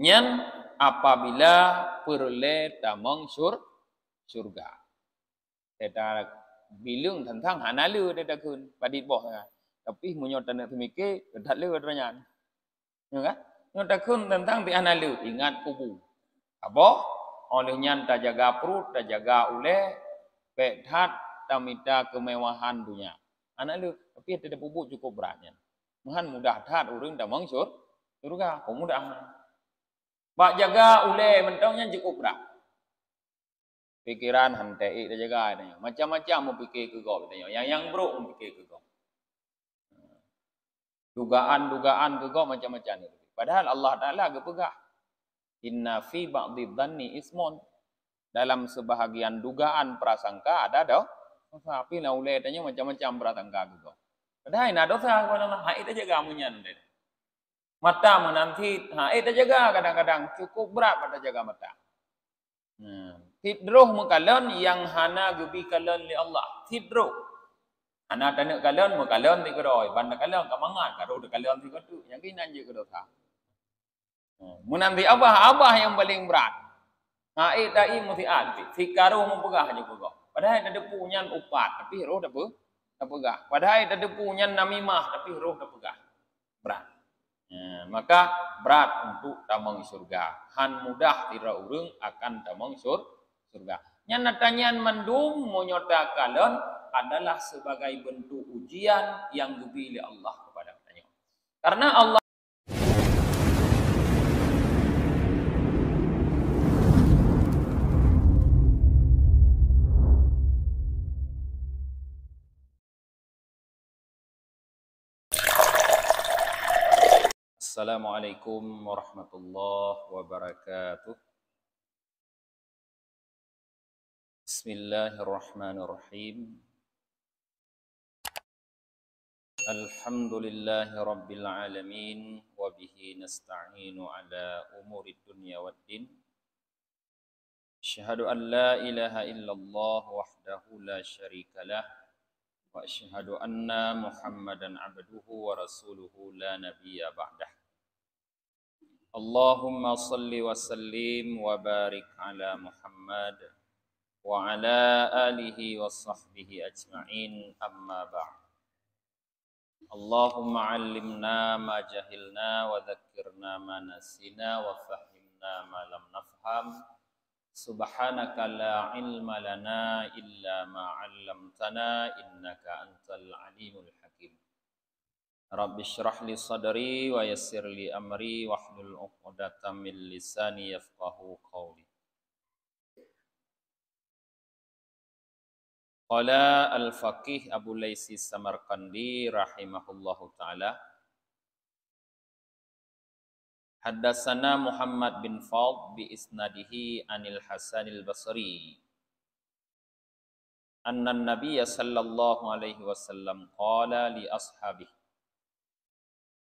Nyan apabila perle damang surga. Teta bilung tentang hanalu teta kun padit boh kan. Tapi munyo tanak temike kedat le katanya. Ya kan? Nyo takun tentang ti hanalu ingat kubu. Apa? Oleh nyan ta jaga perut, ta jaga oleh pethat tamita kemewahan dunia. Hanalu tapi teta bubuk cukup beratnya. Mahan mudah that urang damang surga, mudah. Bak jaga ule mentongnya cukup berat. Pikiran hantei dah jaga tanya. Macam-macam mau fikir ke kau tanya. Yang buruk mau fikir ke kau. Dugaan-dugaan ke kau macam-macam itu. Padahal Allah Taala gepegah. Inna fi ba'dhi dhanni ismun. Dalam sebahagian dugaan prasangka ada dah. Tapi nak ule tanya macam-macam prasangka ke kau. Padahal nak dosa kepada Allah. Hai dah jaga munyan dia. Mata menanti, dah jaga kadang-kadang cukup berat pada jaga mata. Tidroh mukalon yang hana gebi kalon li Allah. Tidroh. Hana tanak kalon mukalon ti keroi. Banda kalon kamangat karo de kalon ti kotu. Yang kinan je kedosa. Menanti abah yang paling berat. Dai mutiat. Fikaro mempegah je kau. Padahal ada punya upat tapi roh dah pegah. Padahal ada punya namimah tapi roh dah pegah. Berat. Maka berat untuk damang surga. Han mudah tira urang akan damang surga. Yang natanyan mendum menyota kalon adalah sebagai bentuk ujian yang diberi Allah kepada kita. Karena Allah Assalamualaikum warahmatullahi wabarakatuh. Bismillahirrahmanirrahim. Alhamdulillahi rabbil alamin wa bihi nasta'inu ala umuri dunya waddin. Asyhadu an la ilaha illallah wahdahu la syarikalah wa asyhadu anna Muhammadan abduhu wa rasuluhu la nabiyya ba'dah. Allahumma salli wa sallim wa barik ala Muhammad wa ala alihi wa sahbihi ajma'in amma ba'd. Allahumma 'allimna ma jahilna wa dhakkirna ma nasina wa fahimna ma lam nafham. Subhanaka la ilma lana illa ma 'allamtana innaka antal alimul hakim. Rabbi syrah li sadri wa yassir li amri wahlul 'uqdatam min lisani yafqahu qawli. Qala al-faqih Abu Laisi Samarqandi rahimahullahu ta'ala. Haddatsana Muhammad bin Fadl bi isnadihi anil Hasanil Basri. Anna an-nabiy sallallahu alaihi wasallam qala li ashabihi.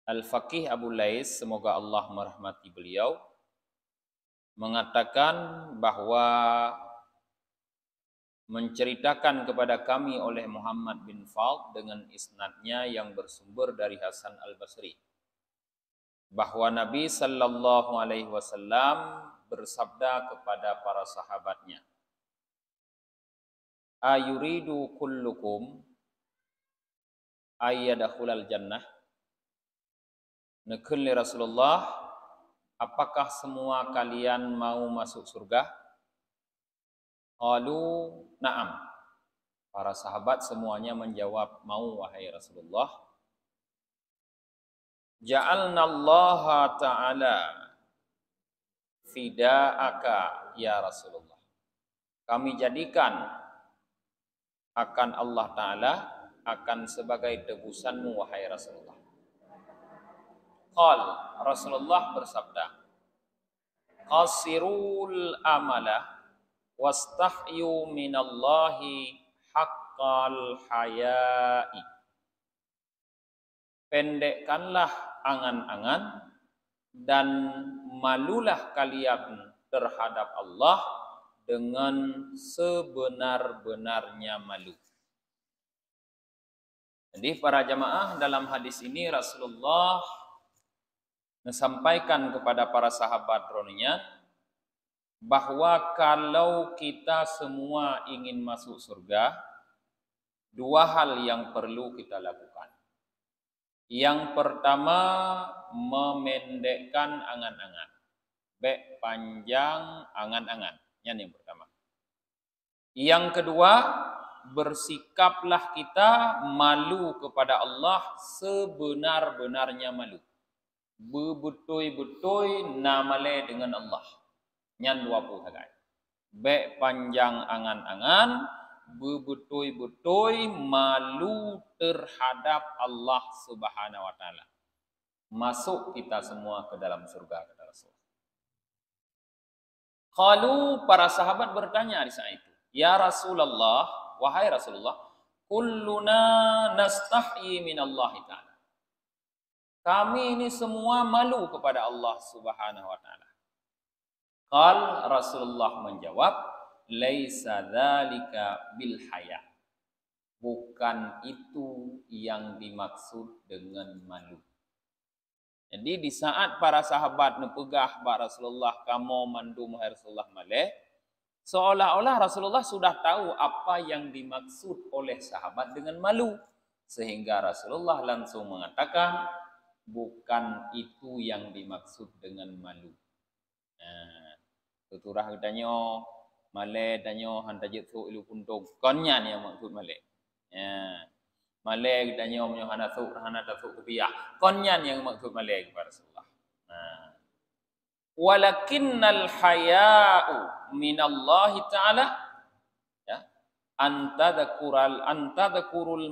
Al-Faqih Abu Lais, semoga Allah merahmati beliau, mengatakan bahwa menceritakan kepada kami oleh Muhammad bin Fadl dengan isnadnya yang bersumber dari Hasan Al-Basri, bahwa Nabi sallallahu alaihi wasallam bersabda kepada para sahabatnya, ayuridu kullukum ayyadakhulal jannah. Nekun li Rasulullah, apakah semua kalian mau masuk surga? Qalu na'am. Para sahabat semuanya menjawab mau wahai Rasulullah. Ja'alna Allah ta'ala fida'aka ya Rasulullah. Kami jadikan akan Allah Ta'ala akan sebagai tebusanmu wahai Rasulullah. Qal, Rasulullah bersabda, qasirul amala wastahyu minallahi haqqal haya'i. Pendekkanlah angan-angan dan malulah kalian terhadap Allah dengan sebenar-benarnya malu. Jadi para jamaah, dalam hadis ini Rasulullah sampaikan kepada para sahabat roninya bahwa kalau kita semua ingin masuk surga, dua hal yang perlu kita lakukan. Yang pertama, memendekkan angan-angan. Bek panjang angan-angan. Yang pertama. Yang kedua, bersikaplah kita malu kepada Allah sebenar-benarnya malu. Bebetul-betul namale dengan Allah. Yang dua puluh hagai. Bek panjang angan-angan, bebetul-betul malu terhadap Allah Subhanahu wa taala. Masuk kita semua ke dalam surga, kata Rasul. Kalau para sahabat bertanya di saat itu, "Ya Rasulullah, wahai Rasulullah, kulluna nastahyi minallahi ta'ala." Kami ini semua malu kepada Allah Subhanahu wa taala. Qal Rasulullah menjawab, "Laisa dzalika bil haya." Bukan itu yang dimaksud dengan malu. Jadi di saat para sahabat nepegah ba Rasulullah kamu mandum Rasulullah maleh, seolah-olah Rasulullah sudah tahu apa yang dimaksud oleh sahabat dengan malu. Sehingga Rasulullah langsung mengatakan, bukan itu yang dimaksud dengan malu. Tuturah danyo maleh danyo hantajit su ilu puntung. Konyan yang maksud maleh. Maleh danyo menyo hana tasuk kupiah. Konyan yang maksud maleh kepada Rasulullah. Walakinnal haya'u minallahi ta'ala, ya, antadkurul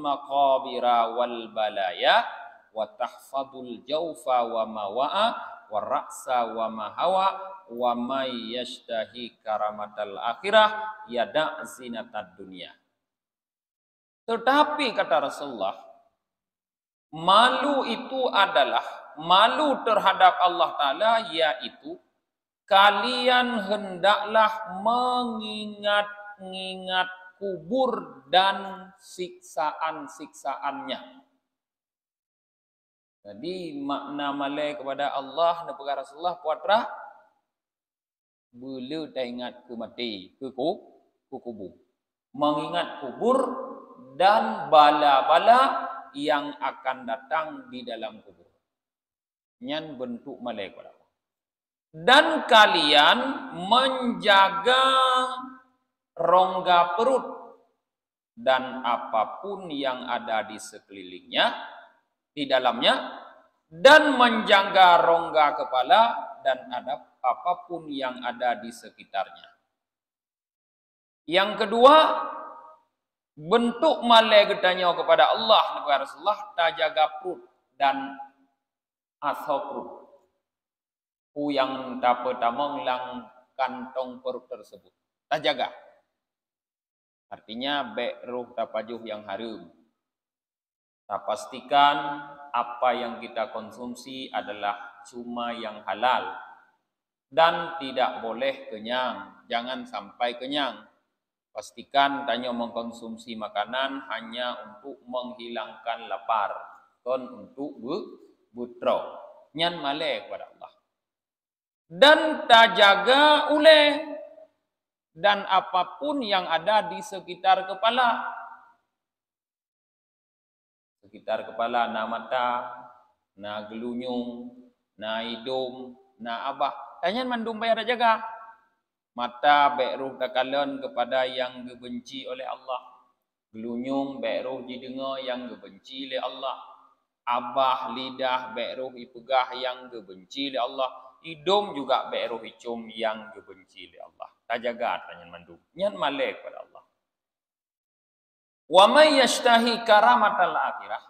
maqabira wal balaya wa tahfadul jawfa wa mawa'a wa ra'sa wa mahawa wa may yashtahi karamatal akhirah yada' zinatad dunia. Tetapi kata Rasulullah, malu itu adalah malu terhadap Allah Ta'ala, yaitu kalian hendaklah mengingat-ingat kubur dan siksaan-siksaannya. Jadi makna malai kepada Allah dan kepada Rasulullah puatra, bila dah ingat ke mati, ke kubur. Mengingat kubur dan bala-bala yang akan datang di dalam kubur. Yang bentuk malai kepada Allah. Dan kalian menjaga rongga perut dan apapun yang ada di sekelilingnya, di dalamnya, dan menjaga rongga kepala dan ada apapun yang ada di sekitarnya. Yang kedua, bentuk malai gedanya kepada Allah kepada Rasulullah, tak jaga perut dan asal perut. Ku yang tak pertama ngilang kantong perut tersebut. Tak jaga. Artinya baik ruh tak pajuh yang harum. Tak pastikan apa yang kita konsumsi adalah cuma yang halal. Dan tidak boleh kenyang. Jangan sampai kenyang. Pastikan tanya mengkonsumsi makanan hanya untuk menghilangkan lapar. Kon untuk butro. Nyan malai kepada Allah. Dan tak jaga oleh. Dan apapun yang ada di sekitar kepala. Sekitar kepala na mata, na gelunyung, na hidung, na abah. Tanya mandum bayar jaga. Mata beruh takalan kepada yang dibenci oleh Allah. Gelunyung beruh didengar yang dibenci oleh Allah. Abah lidah beruh ipegah yang dibenci oleh Allah. Hidung juga beruh icum yang dibenci oleh Allah. Tak jaga tanya mandum. Nyan malai kepada Allah. Wa may yashtahi karamatal akhirah.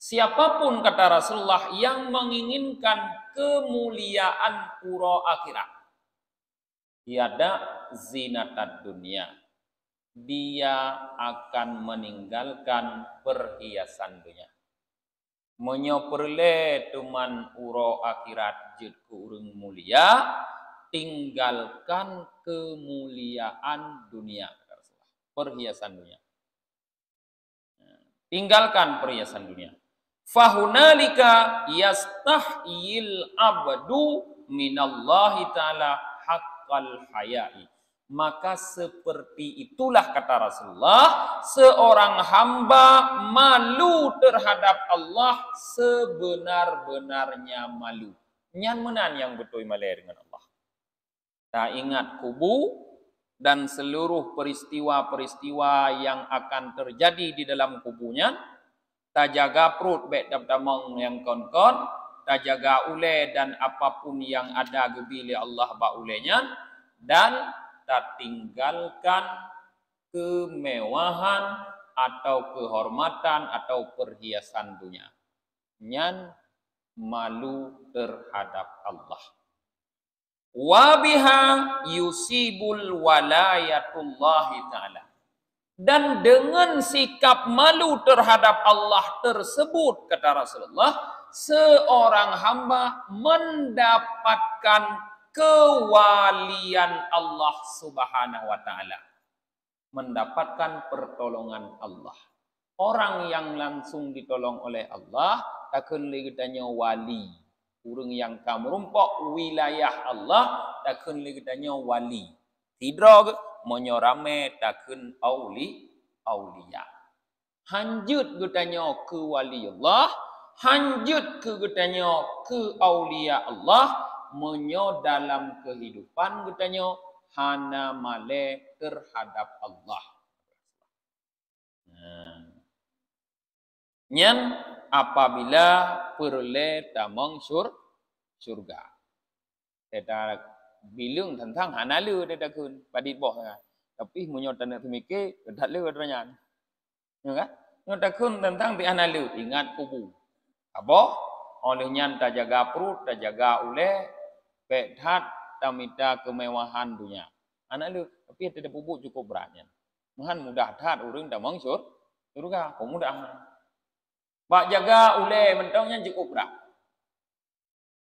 Siapapun kata Rasulullah yang menginginkan kemuliaan uro akhirat, tiada zinatad dunia, dia akan meninggalkan perhiasan dunia. Menyoperle tuman uro akhirat jid ku urang mulia, tinggalkan kemuliaan dunia, kata Rasulullah. Perhiasan dunia. Tinggalkan perhiasan dunia. Fahunalika yastahyil abdu minallahi ta'ala haqqal haya'i. Maka seperti itulah kata Rasulullah, seorang hamba malu terhadap Allah sebenar-benarnya malu. Nyan menan yang betul malai dengan Allah. Tak ingat kubu dan seluruh peristiwa-peristiwa yang akan terjadi di dalam kubunya. Tak jaga perut baik damang yang kon-kon, tak jaga ule dan apapun yang ada gebili Allah ba ulenya, dan tak tinggalkan kemewahan atau kehormatan atau perhiasan dunia. Nyan malu terhadap Allah. Wa biha yusibul walayatullahi ta'ala. Dan dengan sikap malu terhadap Allah tersebut, kata Rasulullah, seorang hamba mendapatkan kewalian Allah Subhanahu wa ta'ala. Mendapatkan pertolongan Allah. Orang yang langsung ditolong oleh Allah, takkan lagi tanya wali. Orang yang kamerumpak wilayah Allah, takkan lagi tanya wali. Tidak menyorame takun aulia. Hanjut getanya ke wali Allah, hanjut ke getanya ke aulia Allah, menyo dalam kehidupan getanya hana male terhadap Allah. Nyan apabila perle tamang surga. Kita bilang tentang hanalu dia takun padit boh kan. Tapi munyo tanda temike kedat le katanya. Ya kan? Munyo takun tentang ti hanalu ingat kubu. Apa? Oleh nyan tak jaga perut, tak jaga ule, pethat tamita kemewahan dunia. Hanalu tapi tidak pupuk cukup beratnya. Muhan mudah that urang tamang surga, mudah. Pak jaga ule mentongnya cukup berat.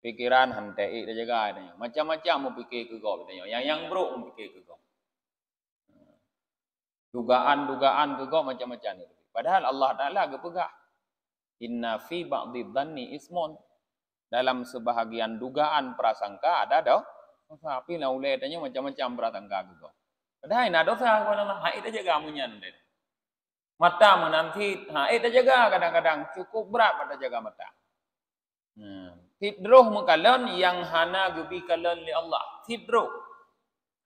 Pikiran hantai dah jaga tanya. Macam-macam mau fikir ke kau tanya. Yang buruk mau fikir ke kau. Dugaan ke kau macam-macam itu. Padahal Allah Taala gepegah. Inna fi ba'dhi dhanni ismun. Dalam sebahagian dugaan prasangka ada dah. Tapi nak ulai tanya macam-macam prasangka ke kau. Padahal nak dosa kepada Allah. Hai dah jaga munyan. Mata menanti. Hai dah jaga kadang-kadang cukup berat pada jaga mata. Tidroh mukalon yang hana gubi kalon li Allah. Tidroh.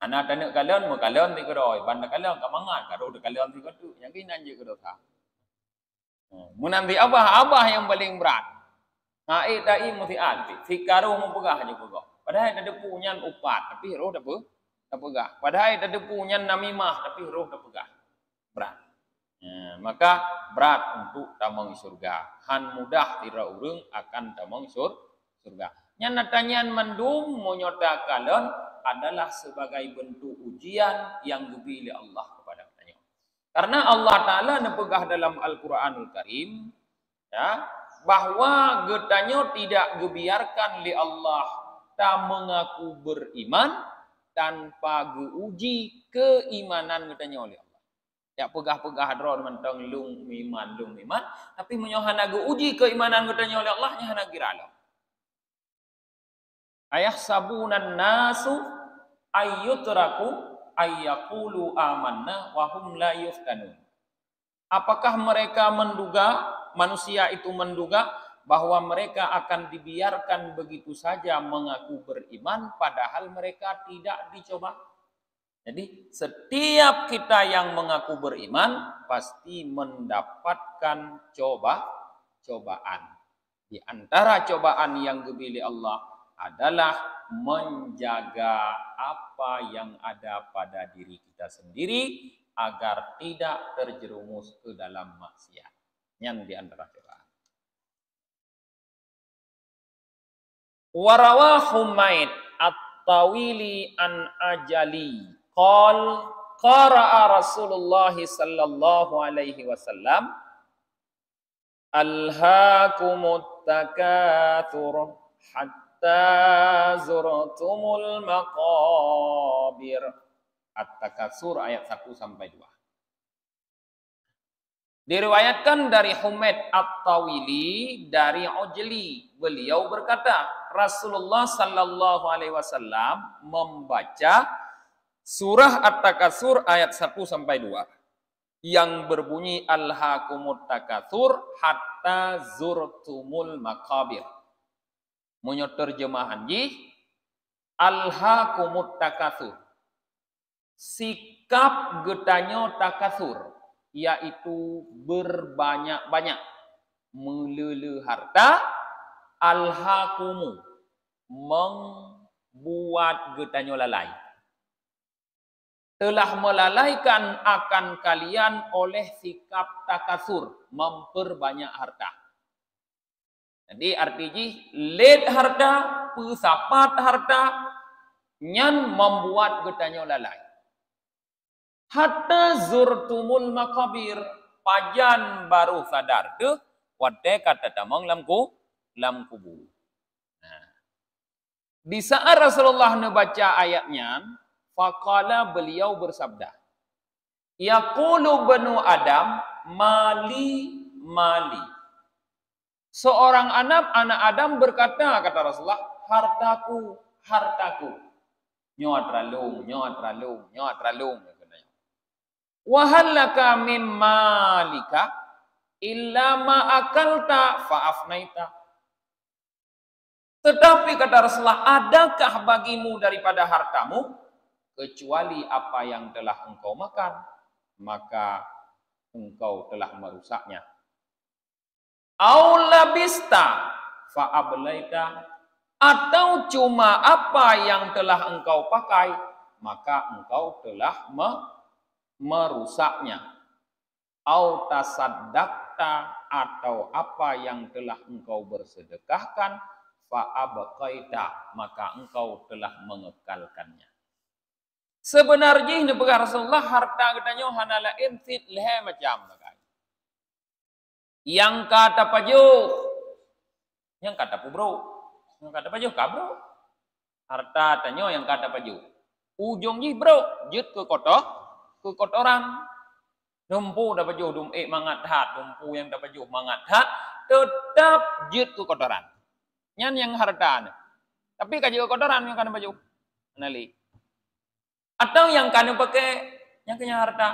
Hana tanak kalon mukalon ti keroi. Banda kalon kamangat. Karo de kalon ti ketu. Yang kinan je kedosa. Munanti abah yang paling berat. Haid dai mutiat. Fikaro mempegah je pegah. Padahal ada punyan upat. Tapi roh dah pegah. Padahal ada punyan namimah. Tapi roh dah pegah. Berat. Maka berat untuk tamang surga. Han mudah tira urang akan tamang surga. Yang natanyan mendung menyota kalon adalah sebagai bentuk ujian yang dipilih Allah kepada kita. Karena Allah Ta'ala nepegah dalam Al-Quranul Karim, ya, bahwa getanya tidak gebiarkan li Allah tak mengaku beriman tanpa geuji keimanan getanya oleh Allah. Ya pegah-pegah drone mentang lung iman, tapi menyohana uji keimanan getanya oleh Allah nya hana giralo. Ayah sabunan nasu ayyutraku ayyaqulu amanna wa hum la yuftanun. Apakah mereka menduga, manusia itu menduga bahwa mereka akan dibiarkan begitu saja mengaku beriman padahal mereka tidak dicoba? Jadi setiap kita yang mengaku beriman pasti mendapatkan cobaan. Di antara cobaan yang dipilih Allah adalah menjaga apa yang ada pada diri kita sendiri agar tidak terjerumus ke dalam maksiat. Yang di antara cobaan. Warawah Humaid at-Tawili an ajali. Qara'a Rasulullah sallallahu alaihi wasallam alhaakumut takatsur hatta zurtumul maqabir. At-Takatsur ayat 1 sampai 2. Diriwayatkan dari Humaid At-Tawili dari Ujli, beliau berkata, Rasulullah sallallahu alaihi wasallam membaca surah At-Takatsur ayat 1 sampai 2 yang berbunyi alhaakumut takatsur hatta zurtumul maqabir. Menurut terjemahan ji alhaakumut takatsur, sikap getanyo takatsur, yaitu berbanyak-banyak, melulu harta, alhaakumu, membuat getanyo lalai, telah melalaikan akan kalian oleh sikap takatsur, memperbanyak harta. Jadi artinya led harta, pesapat harta, nyan membuat getanyo lalai. Hatta zurtumul makabir, pajan baru sadar tu wadai kata tamang lam kubur. Nah, di saat Rasulullah membaca ayatnya, faqala, beliau bersabda, yaqulu banu Adam mali mali. Seorang anak Adam berkata, kata Rasulullah, hartaku, hartaku. Nyotralung. Wahallaka mim malika illa ma akalta fa'afnaita. Tetapi kata Rasulullah, adakah bagimu daripada hartamu kecuali apa yang telah engkau makan, maka engkau telah merusaknya. Au labista fa'ablaita, atau cuma apa yang telah engkau pakai, maka engkau telah merusaknya. Au tasaddaqta, atau apa yang telah engkau bersedekahkan, fa'abqaita, maka engkau telah mengekalkannya. Sebenarnya ini begar Rasulullah harta katanya hanala insit lehe macam bagai. Yang kata pajuh, yang kata bro, yang kata pajuh kabro. Harta tanya yang kata pajuh. Ujungnya bro, jut ke kotoran. Dumpu dapat juh dum mangat hat, dumpu yang dapat juh mangat hat, tetap jut ke kotoran. Nyan yang harta. Tapi kaji kotoran yang kena pajuh. Anali. Atau yang kanu pakai, yang kena harta.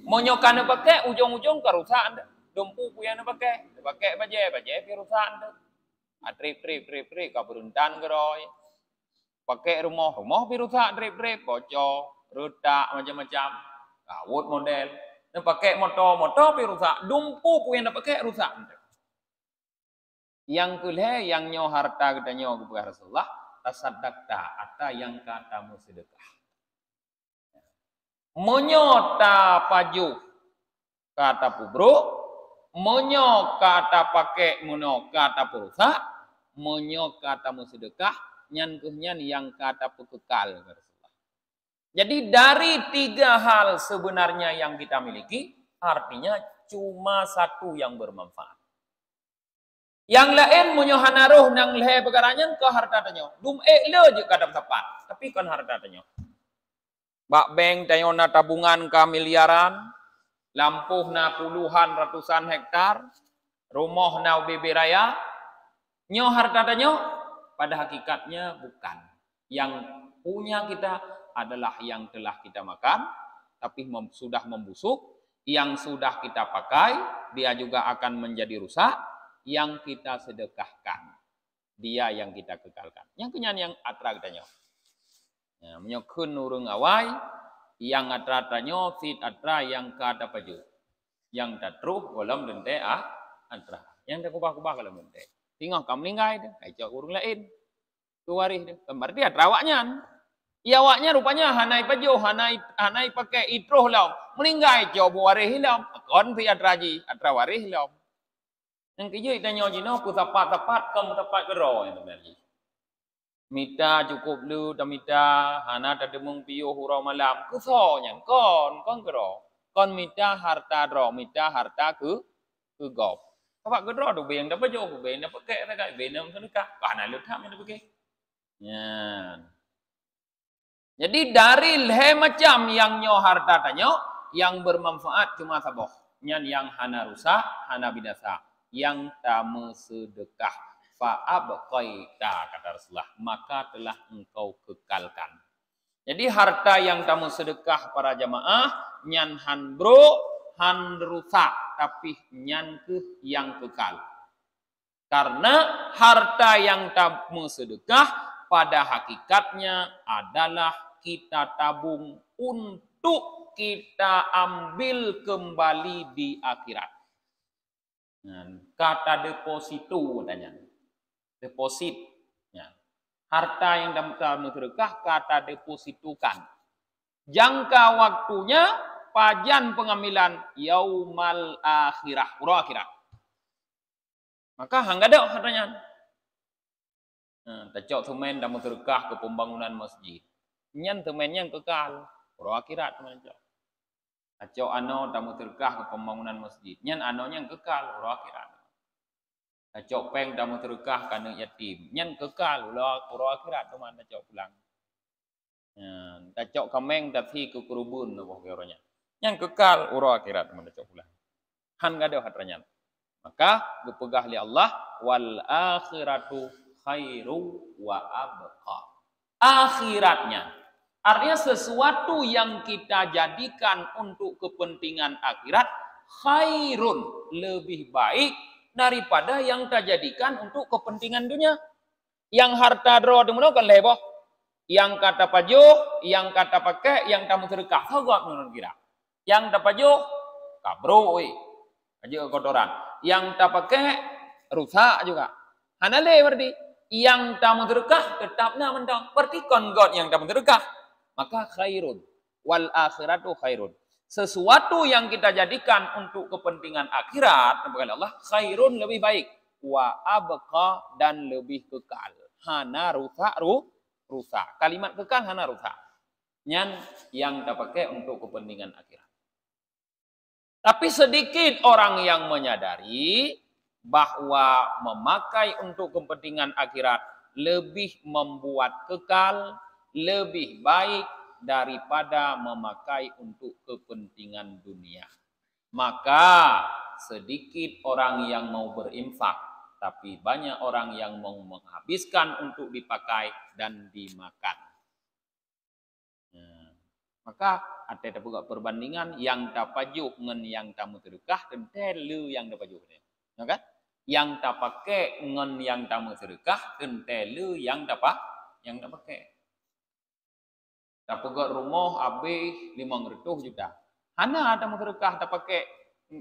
Monyo kanu pakai, ujung-ujung kerusak anda. Dumpu yang pakai baje kerusak anda. Trip, kaburuntan geroy. Pakai rumah pirusak, trip, bocor, retak, macam-macam. Kawut model. Dan pakai motor pirusak. Dumpu yang pakai rusak anda. Yang kulhe, yang nyo harta kita nyo kepada Rasulullah, tasaddaqta, atau yang katamu sedekah. Menyota pajuh kata pubro, menyo kata pakai muno kata perusak, menyo kata sedekah, nyan yang kata pekekal Rasulullah. Jadi dari tiga hal sebenarnya yang kita miliki, artinya cuma satu yang bermanfaat. Yang lain menyohana roh nang lehe pegaranyan ke harta tanyo. Dum le je kadap tepat, tapi kan harta tanyo. Bak bank tanyo na tabungan ka miliaran, lampuh na puluhan ratusan hektar, rumah na bebe raya, nyo harta tanyo pada hakikatnya bukan. Yang punya kita adalah yang telah kita makan, tapi sudah membusuk, yang sudah kita pakai, dia juga akan menjadi rusak. Yang kita sedekahkan, dia yang kita kekalkan. Yang kenyan yang atra katanya. Ya, menyokun nurung awai, yang atra tanyo sit atra yang kata paju. Yang tatruh kolam dente atra. Yang tak kubah kalau dente. Tinggal kamu linggai deh, kacau urung lain. Tuwaris deh. Berarti atra awaknya. Ya awaknya rupanya hanai paju, hanai pakai itruh lau. Melinggai coba warih hilam. Kon pi atra ji, atra warih hilam. Yang kejut tanya jino ku tepat kamu tepat gero yang tadi. Mita cukup lu tamita hana tademung piyo hurau malam ku so nyan kon gero. Kon mita harta dro, mita harta ku gop. Tepat gero tu beng dapat jo ku beng dapat ke tak beng nam sedekah. Kana lu tham yang dapat ke. Nyan. Jadi dari macam yang nyo harta tanyo yang bermanfaat cuma saboh. Nyan yang hana rusak, hana binasa. Yang tamu sedekah. Fa'abqaita, kata Rasulullah. Maka telah engkau kekalkan. Jadi harta yang tamu sedekah para jamaah. Nyan han bro, han rusak. Tapi nyan ke yang kekal. Karena harta yang tamu sedekah pada hakikatnya adalah kita tabung untuk kita ambil kembali di akhirat. Kata deposito katanya. Deposit. Harta yang tamu sedekah kata depositukan. Jangka waktunya pajan pengambilan yaumal akhirah, ura akhirat. Maka hangga ada hartanya. Tacok temen tamu sedekah ke pembangunan masjid. Nyan temennya yang kekal, ura akhirat teman cok. Tacok ano tamu sedekah ke pembangunan masjid. Nyan anonya yang kekal, ura akhirat. Tacok peng tamu sedekah kana yatim. Nyan kekal, ura akhirat teman tacok pulang. Tacok kameng tapi ke kerubun apa orangnya. Yang kekal ura akhirat teman tacok pulang. Han gak ada hartanya. Maka dipegah oleh Allah wal akhiratu khairu wa abqa. Akhiratnya artinya sesuatu yang kita jadikan untuk kepentingan akhirat khairun, lebih baik daripada yang kita jadikan untuk kepentingan dunia. Yang harta dro demono kan leboh. Yang kata pajo, yang kata pakai, yang tamu sedekah. Kagak menurut kira. Yang tak pajo kabro aja kotoran. Yang tak pakai rusak juga. Hanale berarti yang tamu sedekah tetapnya mendang. Berarti kongot yang tamu sedekah. Maka khairun wal akhiratu khairun. Sesuatu yang kita jadikan untuk kepentingan akhirat, kepada Allah, khairun lebih baik. Wa abqa dan lebih kekal. Hana rusak. Kalimat kekal hana rusak. Nyan yang tak pakai untuk kepentingan akhirat. Tapi sedikit orang yang menyadari bahwa memakai untuk kepentingan akhirat lebih membuat kekal, lebih baik daripada memakai untuk kepentingan dunia. Maka sedikit orang yang mau berinfak, tapi banyak orang yang mau menghabiskan untuk dipakai dan dimakan. Maka ada juga perbandingan yang tapajuh ngen yang tamu sedekah dan telu yang tapajuh. Kan? Yang tak pakai ngen yang tamu sedekah dan telu yang tak pakai. Tak pegat rumah habis 500 juta. Hana tamu sedekah tak pakai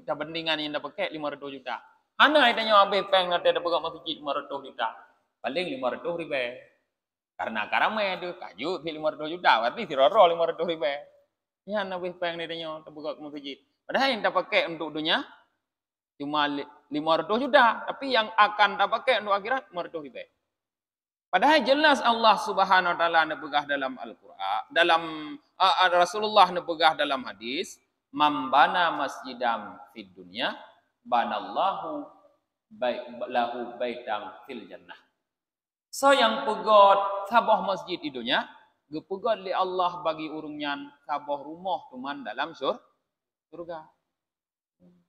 tak bandingan yang tak pakai 500 juta. Hana itanya habis peng ada pegat masjid 500 juta. Paling 500 ribu. Karena karame itu kaju 500 juta, berarti siroro 500 ribu. Ya nabi peng ni tanya terbuka ke masjid. Padahal yang tak pakai untuk dunia cuma 500 juta, tapi yang akan tak pakai untuk akhirat 500 ribu. Padahal jelas Allah Subhanahu wa taala nebegah dalam Al-Qur'an, dalam Rasulullah nebegah dalam hadis, "Mambana masjidam fid dunya, banallahu lahu baitam fil jannah." So yang pegot sabah masjid di dunia, gepegot li Allah bagi urungnya sabah rumah tuman dalam surga.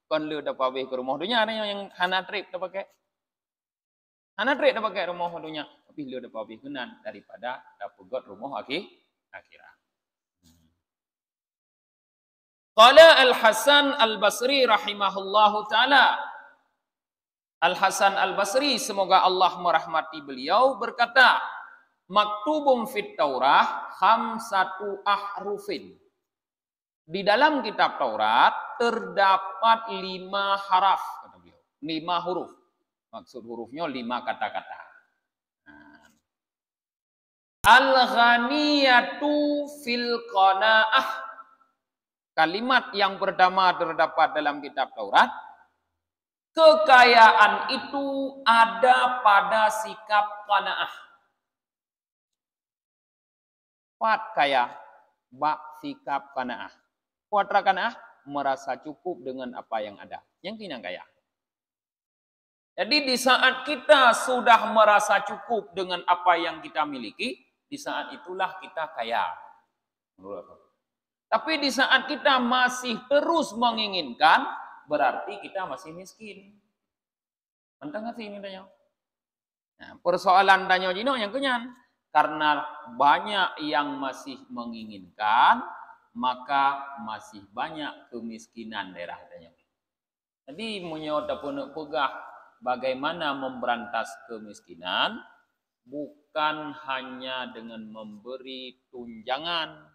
Kon lu dapat ke rumah dunia yang hana trip dapat pakai. Hana trip dapat pakai rumah dunia, tapi lu dapat kenan daripada dapat rumah akhirat. Qala Al-Hasan Al-Basri rahimahullahu taala. Al-Hasan Al-Basri, semoga Allah merahmati beliau, berkata, maktubum fit Taurah khamsatu ahrufin. Di dalam kitab Taurat terdapat 5 haraf, kata beliau. 5 huruf. Maksud hurufnya 5 kata-kata. Al-ghaniyatu fil qanaah. Kalimat yang pertama terdapat dalam kitab Taurat. Kekayaan itu ada pada sikap qanaah. Pat kaya, bak sikap qanaah. Kuatra qanaah merasa cukup dengan apa yang ada. Yang kinang kaya. Jadi di saat kita sudah merasa cukup dengan apa yang kita miliki, di saat itulah kita kaya. Tapi di saat kita masih terus menginginkan, berarti kita masih miskin. Mentang ngerti ini tanya. Nah, persoalan tanya jino yang kenyan. Karena banyak yang masih menginginkan, maka masih banyak kemiskinan daerah tanya. Jadi menyota pun pegah bagaimana memberantas kemiskinan, bukan hanya dengan memberi tunjangan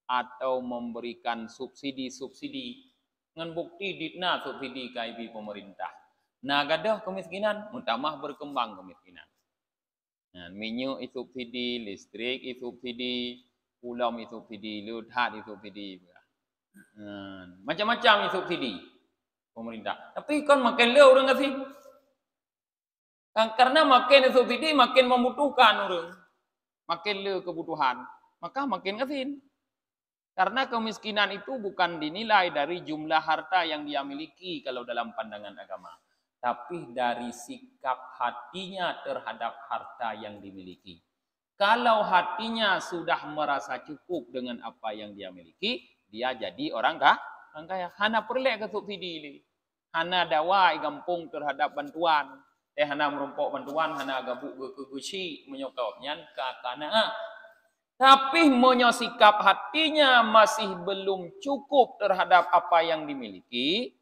atau memberikan subsidi-subsidi. Dengan bukti ditna subsidi KIB pemerintah. Nah, gadah kemiskinan, mutamah berkembang kemiskinan. Nah, minyak subsidi, listrik subsidi, ulam subsidi, luhat subsidi. Macam-macam subsidi pemerintah. Tapi kan makin le orang kasih. Karena makin subsidi makin membutuhkan orang. Makin le kebutuhan, maka makin kasih. Karena kemiskinan itu bukan dinilai dari jumlah harta yang dia miliki kalau dalam pandangan agama. Tapi dari sikap hatinya terhadap harta yang dimiliki. Kalau hatinya sudah merasa cukup dengan apa yang dia miliki, dia jadi orang kaya. Hana perlek ke subsidi ini. Hana dawai gampung terhadap bantuan. Hana merompok bantuan, hana gabuk ke guci menyokapnya kakana. Tapi sikap hatinya masih belum cukup terhadap apa yang dimiliki.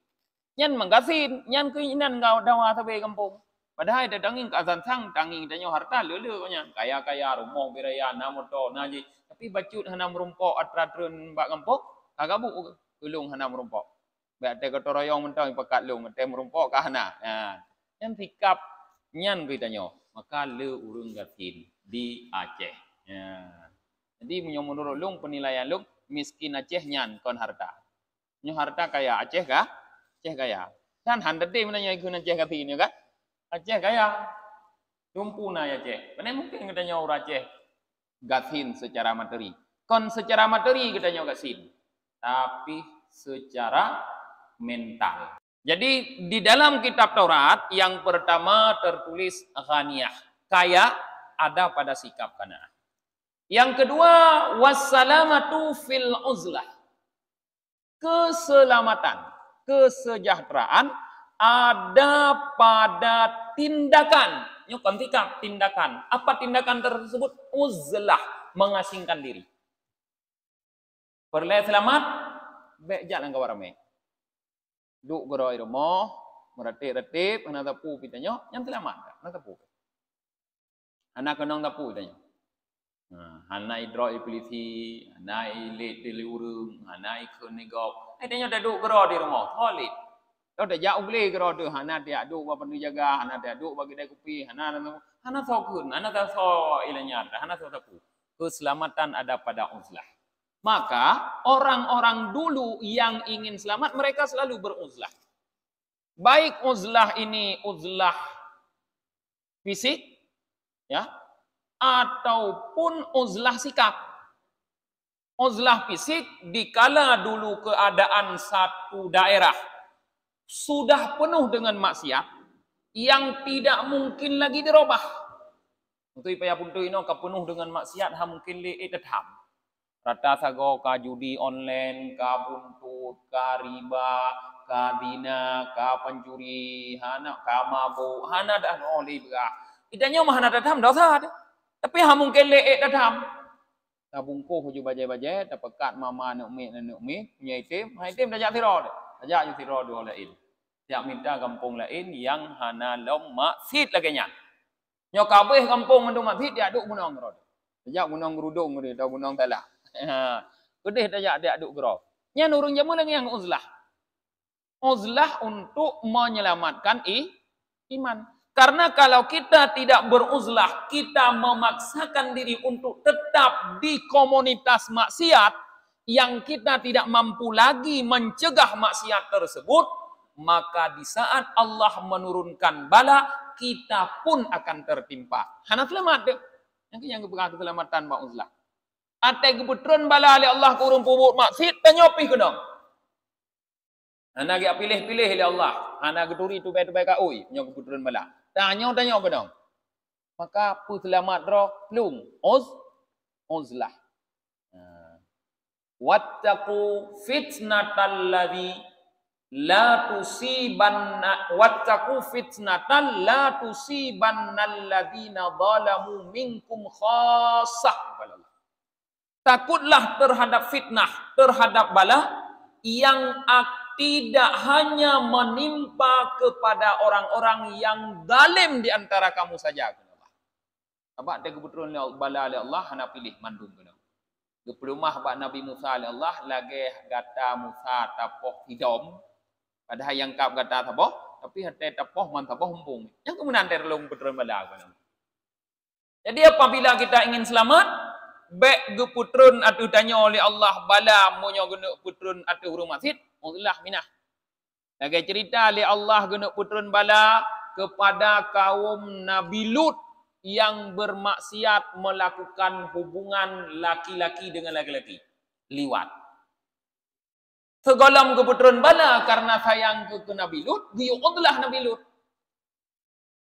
Nyan menggasin, nyan keinginan ngau dawa sampai kampung. Padahal ada danging keazan sang, danging danyo harta lele nya. Kaya-kaya rumah biraya namoto naji. Tapi bacut hana merumpok atratreun bak kampung, kagak bu gulung hana merumpok. Ba te kotoroyong mentang pekat lung te merumpok ka hana. Nah, nyan sikap nyan kitanyo, maka le urung gasin di Aceh. Ya. Jadi menurut lung penilaian lung miskin Aceh nyan kon harta. Nyo harta kaya Aceh kah? Aceh kaya. Dan handede menanya ikut Aceh kata ini kan? Aceh kaya. Tumpu na Aceh. Karena mungkin katanya orang Aceh gasin secara materi. Kon secara materi katanya gasin. Tapi secara mental. Jadi di dalam kitab Taurat yang pertama tertulis ghaniyah. Kaya ada pada sikap qanaah. Yang kedua wassalamatu fil uzlah. Keselamatan, kesejahteraan ada pada tindakan. Nyok tindakan. Apa tindakan tersebut? Uzlah, mengasingkan diri. Perleh selamat, baik jalan ke warame. Duk geroi rumah, meretip-retip, hana tapu pitanya, yang selamat, hana tapu. Hana kenong tapu pitanya. Hanai droi polisi, hanai late deli urung, hanai kenegop. Tanya dah duk gero di rumah, toilet. Kau dah jauh beli gero tu, hana dia duk bapa pendu jaga, hana dia duk bagi dia kopi, hana sokun, hana tak so ilanya, hana so tapu. Keselamatan ada pada uzlah. Maka orang-orang dulu yang ingin selamat mereka selalu beruzlah. Baik uzlah ini uzlah fisik, ya, ataupun uzlah sikap. Uzlah fisik dikala dulu keadaan satu daerah sudah penuh dengan maksiat yang tidak mungkin lagi dirubah. Untuk ipaya puntu ino penuh dengan maksiat ha mungkin li tetap. Rata sago ka judi online, ka buntut, ka riba, ka dina, ka pencuri, hana ka mabuk, hana dah oli berah. Idanya mah hana tetap dosa. Tapi ha mungkin leek datam. Tabungkuh ju baje-baje, tapekat mama nak mi, punya item, ha item dah jak siro. Dah jak siro do lain. Tiap minta kampung lain yang hana lom maksid lagi nya. Nyo kabeh kampung mendung maksid dia duk gunong rod. Dah jak gunong gerudung dia, dah gunong talak. Kedeh dah jak dia duk gero. Nya nurung jamu lagi yang uzlah. Uzlah untuk menyelamatkan iman. Karena kalau kita tidak beruzlah, kita memaksakan diri untuk tetap di komunitas maksiat yang kita tidak mampu lagi mencegah maksiat tersebut, maka di saat Allah menurunkan bala, kita pun akan tertimpa. Hana selamat deh. Yang kepegang keselamatan mak uzlah. Ate kebetulan bala oleh Allah kurung pubuk maksiat, tanyopi kenong. Hana dia pilih-pilih oleh Allah. Hana geduri tu baik-baik oi, nyok kebetulan bala. Tanya ke dong. Maka pu selamat roh lung uzlah. Wattaqu fitnatal ladzi la tusibanna wattaqu fitnatan la tusibannal ladzina zalamu minkum khassah. Takutlah terhadap fitnah, terhadap bala yang tidak hanya menimpa kepada orang-orang yang zalim di antara kamu saja. Sebab dia kebetulan bala Allah hana pilih mandum kena. Di pelumah bak Nabi Musa Allah lagi kata Musa tapoh hidom. Padahal yang kap kata tapoh, tapi hati tapoh man tapoh humpung. Yang kemudian terlung betul bala kena. Jadi apabila kita ingin selamat, baik geputrun atau tanya oleh Allah bala monyo guna putrun atau hurung masjid, Allah minah. Lagi cerita oleh Allah guna putrun bala kepada kaum Nabi Lut yang bermaksiat melakukan hubungan laki-laki dengan laki-laki. Liwat. Segolong keputrun bala karena sayang ke Nabi Lut, diuqudlah Nabi Lut.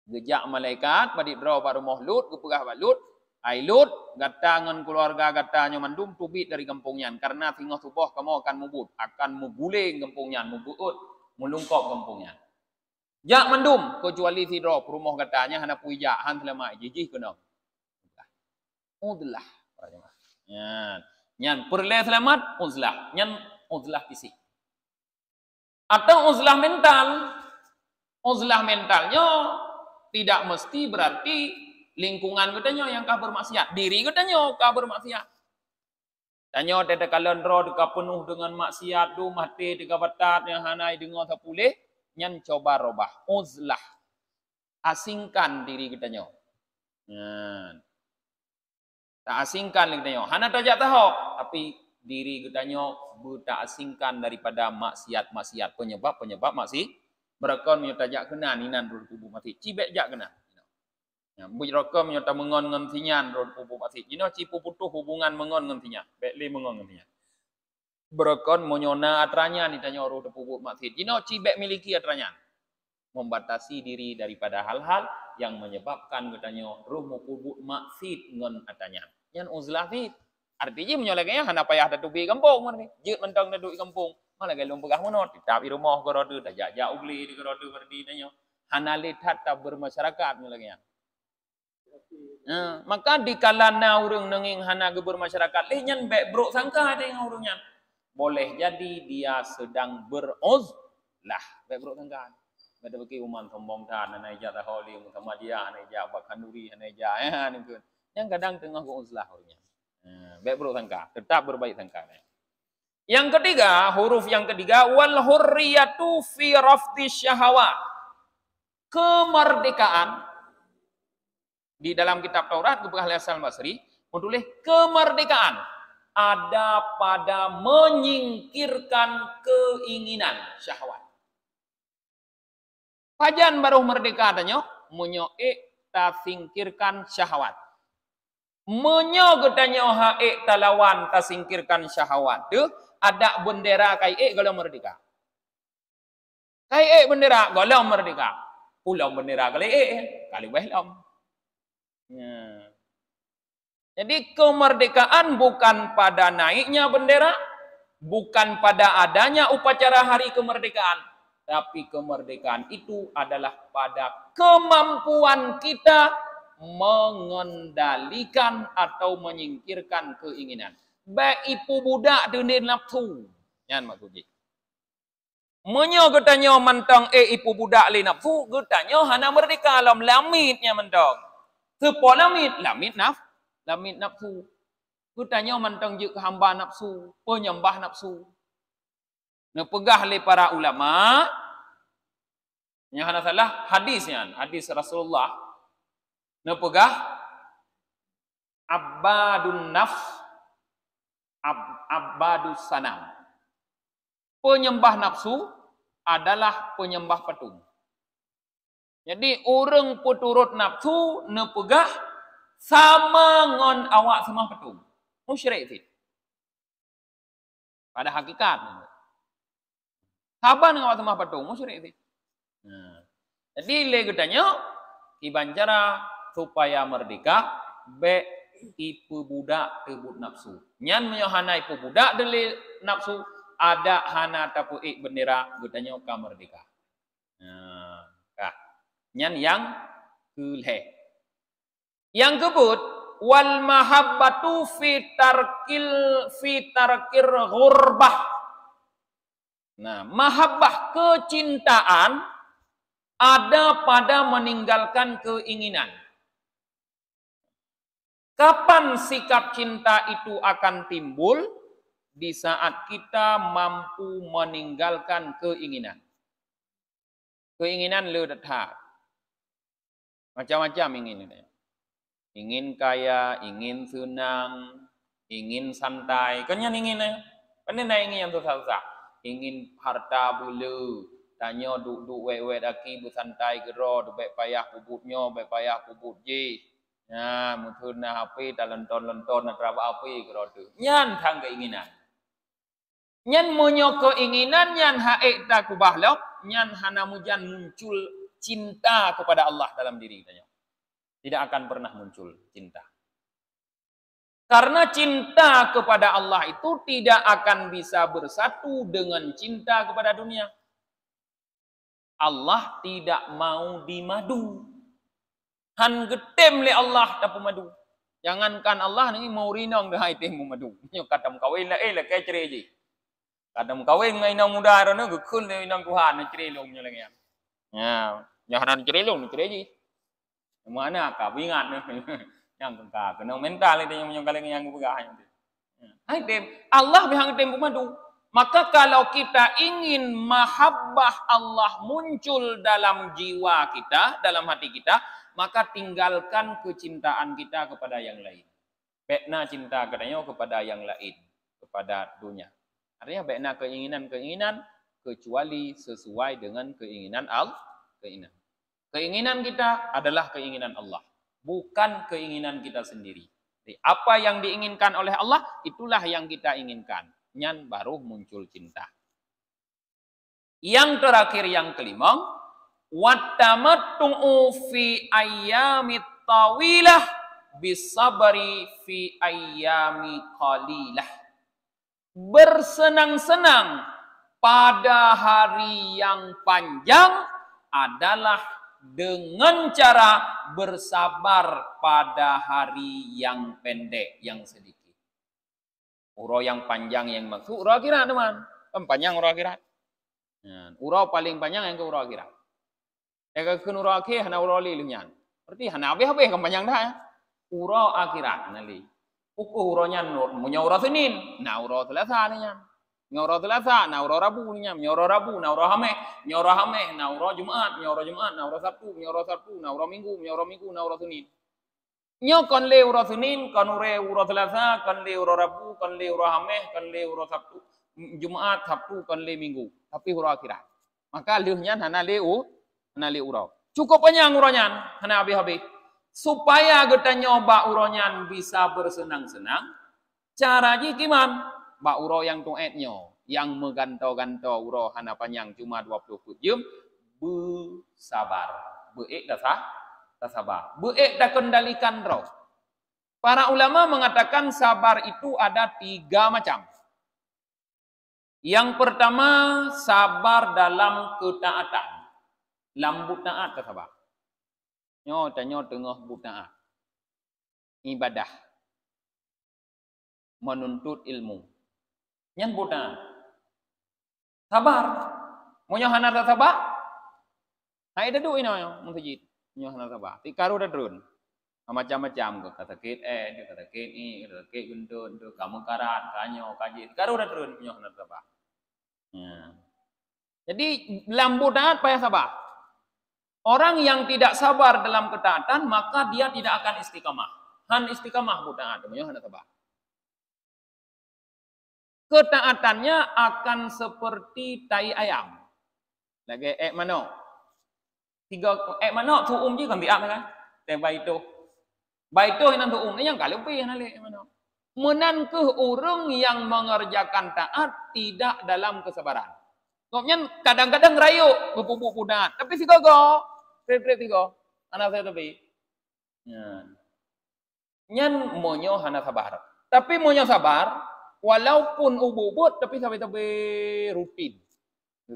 Gejak malaikat, pada draw pada rumah Lut, kepegah pada Lut. Ai Lut, gata dengan keluarga gatanya mandum, tubit dari kampungnya. Karena tinggal subuh kamu akan mubut, akan muguling kampungnya, mubut, melungkop kampungnya. Jak mandum, kecuali si drop, rumah katanya, hana puijak, han selama jijih kena. Udlah. Nyan, perle selamat, uzlah. Nyan, uzlah fisik. Atau uzlah mental. Uzlah mentalnya tidak mesti berarti lingkungan katanya yang kah bermaksiat. Diri katanya kah bermaksiat. Tanya tete kalian roh deka penuh dengan maksiat, du mati deka batat yang hanai dengar sapulih. Nyan coba robah uzlah, asingkan diri kita nyo. Tak asingkan kita nyo. Hana tajak tahu, tapi diri kita nyo tak asingkan daripada maksiat penyebab maksiat. Mereka nyo tajak kena ninan roh tubuh mati. Cibek jak kena. Buj rokom nyo ta mengon ngan tinyan roh tubuh mati. Jino cipu putuh hubungan mengon ngan tinyan. Bekli mengon ngan tinyan. Berkon monyona atranya ditanya roh tepubuk maksiat. Jino cibek miliki atranya. Membatasi diri daripada hal-hal yang menyebabkan katanya roh mupubuk maksiat ngon atranya. Yang uzlah fit. Artinya menyoleknya hana payah datubi kampung mereka. Jut mentang datu kampung. Malah galung pegah monot. Ditap di rumah ke roda. Tajak jak ugli di ke roda berdinanya. Hana lihat tak bermasyarakat menyoleknya. Maka di kalana urang nenging hana gebur masyarakat. Nyan bek brok sangka ada yang urangnya. Boleh jadi dia sedang beruzlah. Baik bro tangkan. Bada bagi uman sombong tan, anai jatah holi, sama dia, anai jat bakanduri, anai jat, yang kadang tengah uzlah orangnya. Baik bro tangkan, tetap berbaik tangkan. Yang ketiga, huruf yang ketiga, wal hurriyatu fi rafdi syahawat. Kemerdekaan. Di dalam kitab Taurat, Kebegah Hasan Basri, menulis kemerdekaan. Ada pada menyingkirkan keinginan syahwat. Pajan baru merdeka adanya, menyoek ta singkirkan syahwat. Menyo gedanya haek talawan ta singkirkan syahwat. Tu ada bendera kai kalau merdeka. Kai bendera kalau merdeka. Pulau bendera kali wehlam. Jadi kemerdekaan bukan pada naiknya bendera, bukan pada adanya upacara hari kemerdekaan, tapi kemerdekaan itu adalah pada kemampuan kita mengendalikan atau menyingkirkan keinginan. Baik ibu budak dunia nafsu, yang maksudnya. Menyo getanya mentang ibu budak le nafsu, getanya hana merdeka alam lamitnya mentang. Sepo lamit nafsu. Lamit nafsu. Kutanya mentang je hamba nafsu, penyembah nafsu. Nepegah oleh para ulama, yang hana salah hadisnya, hadis Rasulullah. Nepegah abadun nafs, abadus sanam. Penyembah nafsu adalah penyembah patung. Jadi orang puturut nafsu nepegah sama ngon awak semua petung. Musyrik itu. Pada hakikat. Saban dengan awak semua petung. Musyrik itu. Jadi legitanya iban cara supaya merdeka be ipu budak tebut nafsu. Nyan menyohana ipu budak deli nafsu ada hana tapuik bendera gudanya ka merdeka. Nah, kah. Nyan yang keleh. Yang kebut wal mahabbatu fi tarkir ghurbah. Nah, mahabbah kecintaan ada pada meninggalkan keinginan. Kapan sikap cinta itu akan timbul? Di saat kita mampu meninggalkan keinginan. Keinginan ledathat. Macam-macam ingin. Ingin kaya, ingin senang, ingin santai. Kan yang ingin. Kan ingin yang susah-susah. Ingin harta bulu. Tanya duk wet-wet aki bersantai gero. Duk payah puputnya, payah puput je. Ya, mutul na HP, talonton-lonton na teraba HP gero tu. Nyan thang keinginan. Nyan monyo keinginan, nyan haek tak kubahlok. Nyan hana mujan muncul cinta kepada Allah dalam diri kita. Tidak akan pernah muncul cinta. Karena cinta kepada Allah itu tidak akan bisa bersatu dengan cinta kepada dunia. Allah tidak mau dimadu. Han getem le Allah dapat madu. Jangankan Allah ni mau rinong dah item madu. Nyo katam kawin la la kai cere ji. Katam kawin ngai nang muda ro no gukun le nang Tuhan cere long nyo lagi. Ya, nyahanan cere long cere ji. Mana ka wingat no. Yang ka kena mental itu yang kaleng yang begah. Item Allah bihang item madu. Maka kalau kita ingin mahabbah Allah muncul dalam jiwa kita, dalam hati kita, maka tinggalkan kecintaan kita kepada yang lain. Bekna cinta katanya kepada yang lain, kepada dunia. Artinya bekna keinginan-keinginan kecuali sesuai dengan keinginan Allah. Keinginan kita adalah keinginan Allah, bukan keinginan kita sendiri. Jadi, apa yang diinginkan oleh Allah, itulah yang kita inginkan. Nyan baru muncul cinta. Yang terakhir, yang kelima, wattamattu'u fi ayyamit tawilah bisabari fi ayyami qalilah. Bersenang-senang pada hari yang panjang adalah dengan cara bersabar pada hari yang pendek, yang sedikit. Urau yang panjang yang maksud urau akhirat teman. Panjang urau akhirat. Urau paling panjang yang ke urau akhirat. Eka kun urau akhir hana urau li lunyan. Berarti hana habis-habis kan panjang dah ya. Urau akhirat nali. Uku uraunya munya urau Senin, na urau Selasa nya. Nya urau Selasa, na urau Rabu nya. Nya urau Rabu, na urau Hamis. Nya urau Hamis, na urau Jumaat. Nya urau Jumaat, na urau Sabtu. Nya urau Sabtu, na urau Minggu. Nya urau Minggu, na urau Senin. Nyo kon le urau Senin, kon urau Selasa, kon le urau Rabu, kon le urau Hamis, kon le urau Sabtu, Jumaat, Sabtu, kon le Minggu. Tapi urau akhirat. Maka leuhnya hana le urau. Cukup panjang uraunya, hana habis-habis. Supaya kita nyoba uraunya bisa bersenang-senang, caranya gimana? Ba urau yang tuetnyo, yang megantau-gantau urau hana panjang cuma 20 jam, bersabar. Beek dah sah. Sabar. Beek dah kendalikan roh. Para ulama mengatakan sabar itu ada 3 macam. Yang pertama, sabar dalam ketaatan. Lambut taat ke sabar. Nyo tanya tengah butaat. Ibadah. Menuntut ilmu. Yang butaat. Sabar. Mau hana sabar? Hai dah duit nyo masjid. Nyo hana sabar. Tikaru dah drun. Macam-macam ke kata sakit dia kata sakit ni, kata sakit gendut, kamu karat, kanyo, kaji. Tikaru dah drun nyo hana sabar. Jadi lambu taat payah sabar. Orang yang tidak sabar dalam ketaatan maka dia tidak akan istiqamah. Han istiqamah bu taat, nyo hana sabar. Ketaatannya akan seperti tai ayam. Lagi mano? 3 mano tu je kan biak kan. Te baito. Baito yang tu ni yang kalau pi nale mano. Menan ke orang yang mengerjakan taat tidak dalam kesabaran. Maksudnya kadang-kadang rayu bubuk pudat, tapi si gogo, trip tigo. Anak saya tapi. Nyan monyo hana sabar. Tapi monyo sabar Walaupun ubud tapi sampai rutin.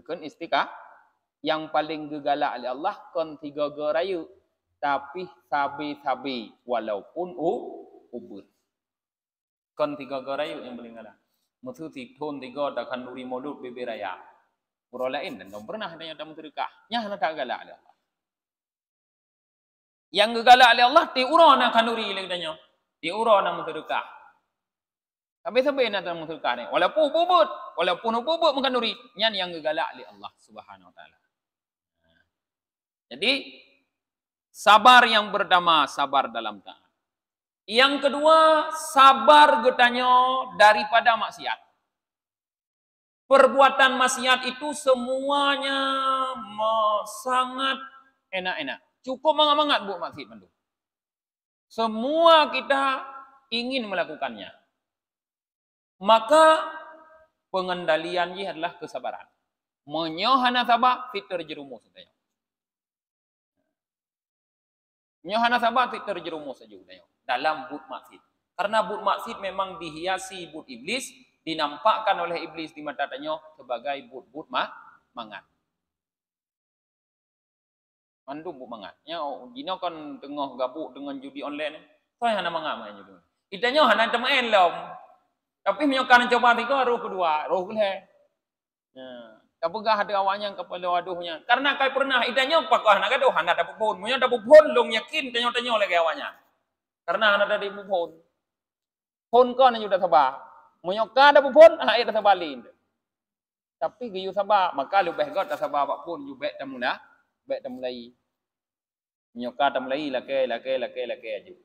Kan istikah yang paling gegalak oleh Allah kon 3 gerayu tapi sabi walaupun ubud. Kon 3 gerayu yang paling galak. Mutu thon 3 tak kanduri modut beberaya. Uro lain dan dong pernah ada yang tak muterikah. Nya hana tak galak oleh Allah. Yang gegalak oleh Allah ti uro na kanduri legdanya. Ti uro na muterikah. Sampai nak dalam muterikah ni. Walaupun ubud mengkanduri. Nya yang gegalak oleh Allah Subhanahu wa taala. Jadi sabar yang pertama sabar dalam taat. Yang kedua sabar getanya daripada maksiat. Perbuatan maksiat itu semuanya sangat enak-enak. Cukup mangat-mangat buat maksiat mandu. Semua kita ingin melakukannya. Maka pengendaliannya adalah kesabaran. Menyohana sabar fitur jerumus saja. Menyohana sabar fitur jerumus saja dalam but maksiat. Karena but maksiat memang dihiasi but iblis, dinampakkan oleh iblis di mata tanya sebagai but mangat. Mandu but mangat. Nya dino kan tengah gabuk dengan judi online. Saya hana mangat main judi. Itanya hana temain lom. Tapi menyokan coba tiga roh kedua, roh keleh. Nah, kapugah ada awaknya kepala waduhnya. Karena kai pernah itanya pakah hana gaduh hana dapat pun. Munyo dapat pun long yakin tanya-tanya lagi awaknya. Karena hana ada pun. Pun kan juga sabar. Munyoka ada pun ayat sabalin. Tapi giyu sabar, maka lebih got sabar apa pun juga tamuna, baik tamulai. Munyoka tamulai lake aja.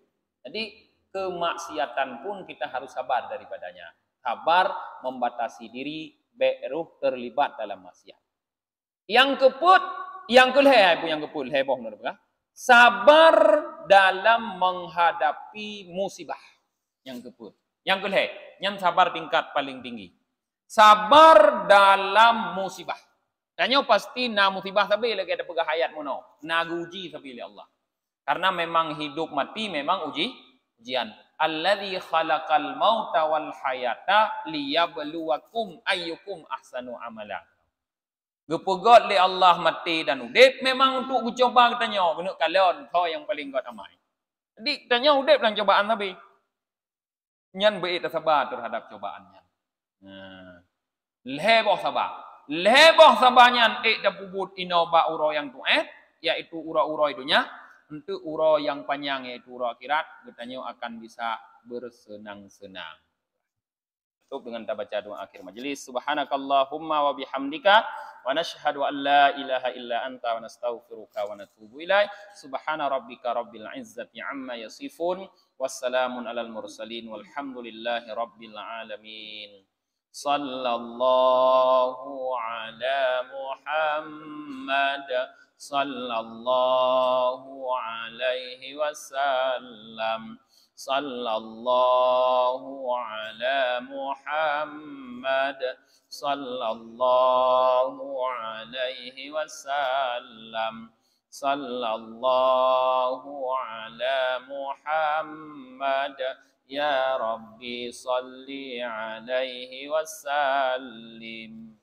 Jadi kemaksiatan pun kita harus sabar daripadanya. Sabar membatasi diri, beruh terlibat dalam maksiat. Yang keput, yang keput, heboh menurut sabar dalam menghadapi musibah. Yang keput. Yang kelih, yang sabar tingkat paling tinggi. Sabar dalam musibah. Tanya pasti na musibah tapi lagi ada pegah hayat mono. Na uji tapi oleh Allah. Karena memang hidup mati memang ujian. Alladzi khalaqal mauta wal hayata liyabluwakum ayyukum ahsanu amala. Gepegot li Allah mati dan udip memang untuk mencoba katanya. Benar kalian kau yang paling kuat amai. Jadi tanya udip dalam cobaan tapi nyan be sabar terhadap cobaannya. Leboh sabarnya dapubut inoba uro yang tuet yaitu uro-uro idunya untuk uro yang panjang yaitu uro akhirat katanya akan bisa bersenang-senang. Tutup dengan kita baca doa akhir majelis. Subhanakallahumma wa bihamdika wa nashhadu an la ilaha illa anta wa nastaghfiruka wa natubu ilaik. Subhana rabbika rabbil izzati amma yasifun. Wassalamun alal mursalin walhamdulillahi rabbil alamin. Sallallahu ala Muhammad sallallahu alaihi wasallam. Sallallahu ala Muhammad sallallahu alaihi wasallam. Sallallahu ala Muhammad ya Rabbi salli alaihi wasallim.